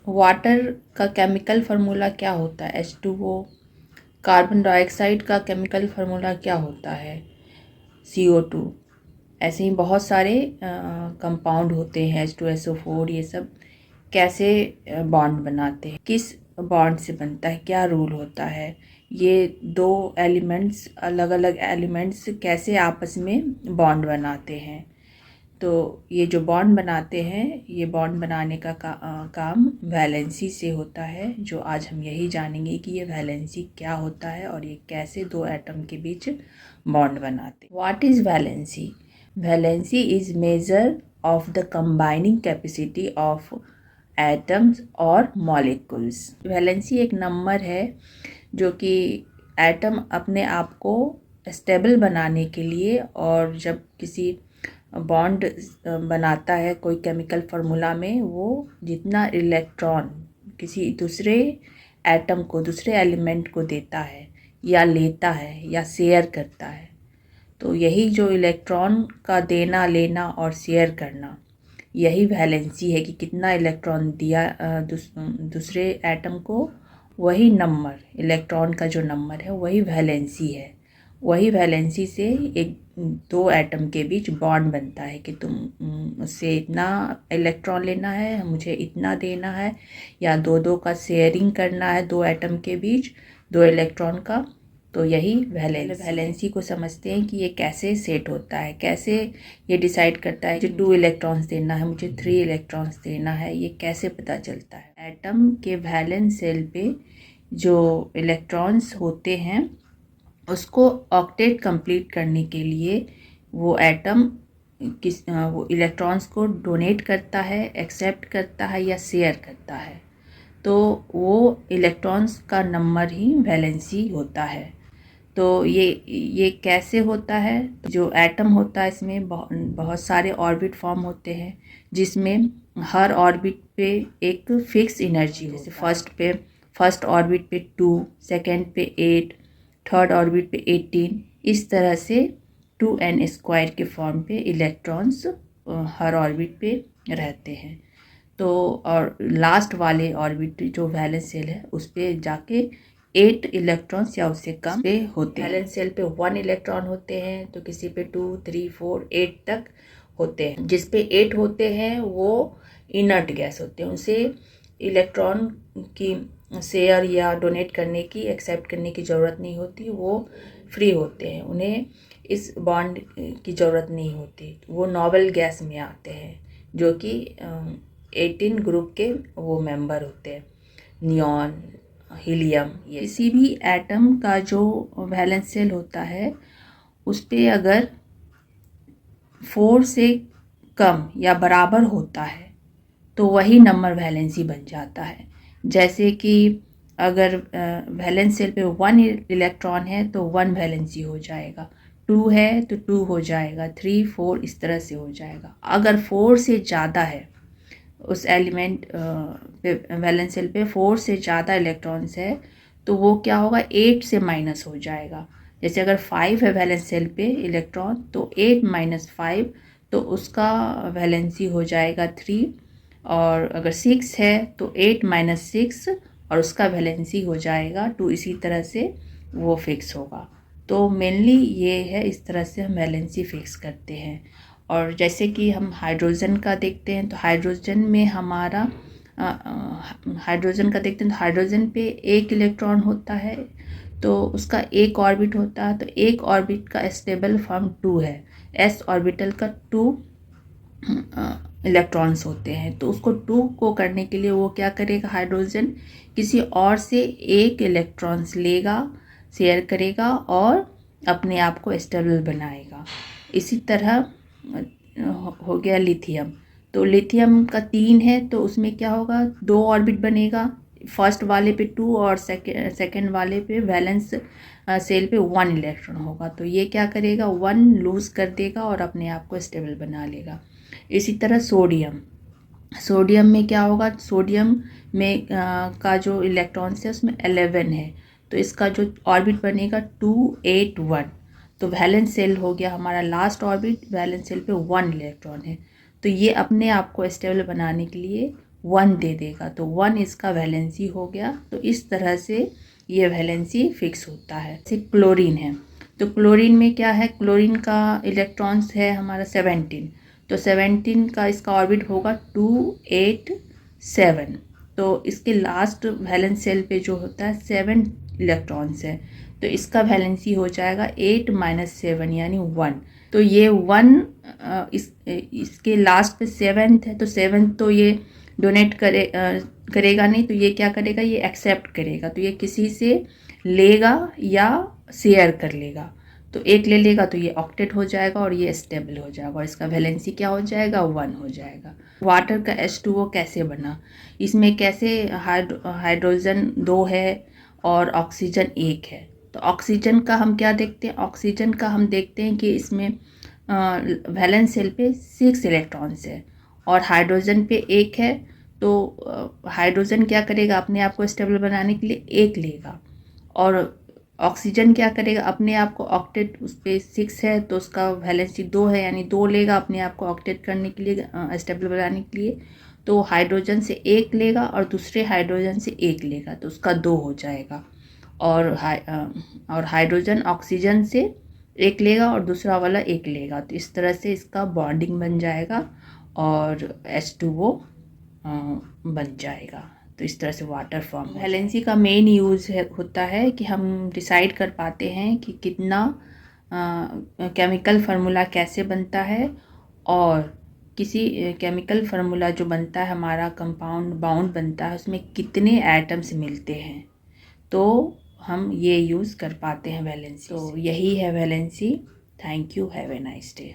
Water का chemical formula क्या होता है? H2O। कार्बन डाइऑक्साइड का केमिकल फार्मूला क्या होता है? CO2। ऐसे ही बहुत सारे कंपाउंड होते हैं, H2SO4, ये सब कैसे बॉन्ड बनाते हैं, किस बॉन्ड से बनता है, क्या रूल होता है, ये दो एलिमेंट्स, अलग अलग एलिमेंट्स कैसे आपस में बॉन्ड बनाते हैं। तो ये जो बॉन्ड बनाते हैं, ये बॉन्ड बनाने का काम वैलेंसी से होता है, जो आज हम यही जानेंगे कि ये वैलेंसी क्या होता है और ये कैसे दो एटम के बीच बॉन्ड बनाते हैं। What is valency? Valency is measure of the combining capacity of atoms और मॉलिक्यूल्स। वैलेंसी एक नंबर है जो कि एटम अपने आप को स्टेबल बनाने के लिए, और जब किसी बॉन्ड बनाता है कोई केमिकल फार्मूला में, वो जितना इलेक्ट्रॉन किसी दूसरे एटम को, दूसरे एलिमेंट को देता है या लेता है या शेयर करता है, तो यही जो इलेक्ट्रॉन का देना लेना और शेयर करना, यही वैलेंसी है कि कितना इलेक्ट्रॉन दिया दूसरे एटम को, वही नंबर, इलेक्ट्रॉन का जो नंबर है वही वैलेंसी है। वही वैलेंसी से एक दो एटम के बीच बॉन्ड बनता है कि तुम उससे इतना इलेक्ट्रॉन लेना है, मुझे इतना देना है, या दो दो का शेयरिंग करना है दो एटम के बीच, दो इलेक्ट्रॉन का। तो यही वैलेंसी को समझते हैं कि ये कैसे सेट होता है, कैसे ये डिसाइड करता है मुझे 2 इलेक्ट्रॉन्स देना है, मुझे 3 इलेक्ट्रॉन्स देना है, ये कैसे पता चलता है। एटम के वैलेंस सेल पे जो इलेक्ट्रॉन्स होते हैं, उसको ऑक्टेट कंप्लीट करने के लिए वो एटम वो इलेक्ट्रॉन्स को डोनेट करता है, एक्सेप्ट करता है या शेयर करता है, तो वो इलेक्ट्रॉन्स का नंबर ही वैलेंसी होता है। तो ये कैसे होता है? जो एटम होता है इसमें बहुत सारे ऑर्बिट फॉर्म होते हैं, जिसमें हर ऑर्बिट पे एक फिक्स एनर्जी हो। जैसे फर्स्ट ऑर्बिट पे 2, सेकंड पे 8, थर्ड ऑर्बिट पे 18, इस तरह से 2n² के फॉर्म पे इलेक्ट्रॉन्स हर ऑर्बिट पे रहते हैं। तो और लास्ट वाले ऑर्बिट जो वैलेंस सेल है, उस पर जाके 8 इलेक्ट्रॉन्स या उससे कम पे होते हैं। वैलेंस सेल पे 1 इलेक्ट्रॉन होते हैं, तो किसी पे 2, 3, 4, 8 तक होते हैं। जिस पे 8 होते हैं वो इनर्ट गैस होते हैं, उनसे इलेक्ट्रॉन की शेयर या डोनेट करने की, एक्सेप्ट करने की ज़रूरत नहीं होती, वो फ्री होते हैं, उन्हें इस बॉन्ड की ज़रूरत नहीं होती। वो नोबल गैस में आते हैं, जो कि 18 ग्रुप के वो मेंबर होते हैं, नियॉन, हीलियम। ये किसी भी एटम का जो वैलेंस सेल होता है, उस पे अगर 4 से कम या बराबर होता है तो वही नंबर वैलेंसी बन जाता है। जैसे कि अगर वैलेंस सेल पे 1 इलेक्ट्रॉन है तो 1 वैलेंसी हो जाएगा, 2 है तो 2 हो जाएगा, 3, 4 इस तरह से हो जाएगा। अगर 4 से ज़्यादा है उस एलिमेंट पे, वैलेंस सेल पे 4 से ज़्यादा इलेक्ट्रॉन्स है, तो वो क्या होगा, 8 से माइनस हो जाएगा। जैसे अगर 5 है वैलेंस सेल पे इलेक्ट्रॉन, तो 8 - 5, तो उसका वैलेंसी हो जाएगा 3। और अगर 6 है तो 8 - 6 और उसका वैलेंसी हो जाएगा 2। इसी तरह से वो फिक्स होगा। तो मेनली ये है, इस तरह से हम वैलेंसी फिक्स करते हैं। और जैसे कि हम हाइड्रोजन का देखते हैं, तो हाइड्रोजन में हमारा हाइड्रोजन का देखते हैं तो हाइड्रोजन पे 1 इलेक्ट्रॉन होता है, तो उसका एक ऑर्बिट होता है, तो एक ऑर्बिट का स्टेबल फॉर्म 2 है। s ऑर्बिटल का 2 इलेक्ट्रॉन्स होते हैं, तो उसको 2 को करने के लिए वो क्या करेगा, हाइड्रोजन किसी और से 1 इलेक्ट्रॉन्स लेगा, शेयर करेगा और अपने आप को स्टेबल बनाएगा। इसी तरह हो गया लिथियम, तो लिथियम का 3 है, तो उसमें क्या होगा, 2 ऑर्बिट बनेगा, फर्स्ट वाले पे 2 और सेकेंड वाले पे वैलेंस सेल पे 1 इलेक्ट्रॉन होगा, तो ये क्या करेगा, 1 लूज कर देगा और अपने आप को स्टेबल बना लेगा। इसी तरह सोडियम में क्या होगा, सोडियम में का जो इलेक्ट्रॉन्स है उसमें 11 है, तो इसका जो ऑर्बिट बनेगा 2, 8, 1, तो वैलेंस सेल हो गया हमारा लास्ट ऑर्बिट, वैलेंस सेल पे 1 इलेक्ट्रॉन है, तो ये अपने आप को स्टेबल बनाने के लिए 1 दे देगा, तो 1 इसका वैलेंसी हो गया। तो इस तरह से ये वैलेंसी फिक्स होता है। जैसे क्लोरीन है, तो क्लोरीन में क्या है, क्लोरीन का इलेक्ट्रॉन्स है हमारा 17, तो 17 का इसका ऑर्बिट होगा 2 8 7। तो इसके लास्ट वैलेंस शेल पे जो होता है 7 इलेक्ट्रॉन्स है, तो इसका वैलेंसी हो जाएगा 8 - 7 यानी 1। तो ये 1 इसके लास्ट पे 7th है, तो 7th तो ये डोनेट करेगा नहीं, तो ये क्या करेगा, ये एक्सेप्ट करेगा। तो ये किसी से लेगा या शेयर कर लेगा। तो एक ले लेगा तो ये ऑक्टेट हो जाएगा और ये स्टेबल हो जाएगा और इसका वैलेंसी क्या हो जाएगा, 1 हो जाएगा। वाटर का H2O कैसे बना, इसमें कैसे हाइड्रोजन 2 है और ऑक्सीजन 1 है। तो ऑक्सीजन का हम क्या देखते हैं, ऑक्सीजन का हम देखते हैं कि इसमें वैलेंस शेल पे 6 इलेक्ट्रॉन्स है और हाइड्रोजन पे 1 है। तो हाइड्रोजन क्या करेगा, अपने आप को स्टेबल बनाने के लिए 1 लेगा और ऑक्सीजन क्या करेगा, अपने आप को ऑक्टेट, उस पर 6 है तो उसका वैलेंसी 2 है यानी 2 लेगा अपने आप को ऑक्टेट करने के लिए, स्टेबल बनाने के लिए। तो हाइड्रोजन से 1 लेगा और दूसरे हाइड्रोजन से 1 लेगा तो उसका 2 हो जाएगा। और हाइड्रोजन ऑक्सीजन से 1 लेगा और दूसरा वाला 1 लेगा, तो इस तरह से इसका बॉन्डिंग बन जाएगा और H2O बन जाएगा। तो इस तरह से वाटर फॉर्म। वैलेंसी का मेन यूज़ होता है कि हम डिसाइड कर पाते हैं कि कितना केमिकल फार्मूला कैसे बनता है और किसी केमिकल फार्मूला जो बनता है हमारा कंपाउंड बाउंड बनता है उसमें कितने एटम्स मिलते हैं, तो हम ये यूज़ कर पाते हैं वैलेंसी। तो यही है valency. Thank you, have a nice day.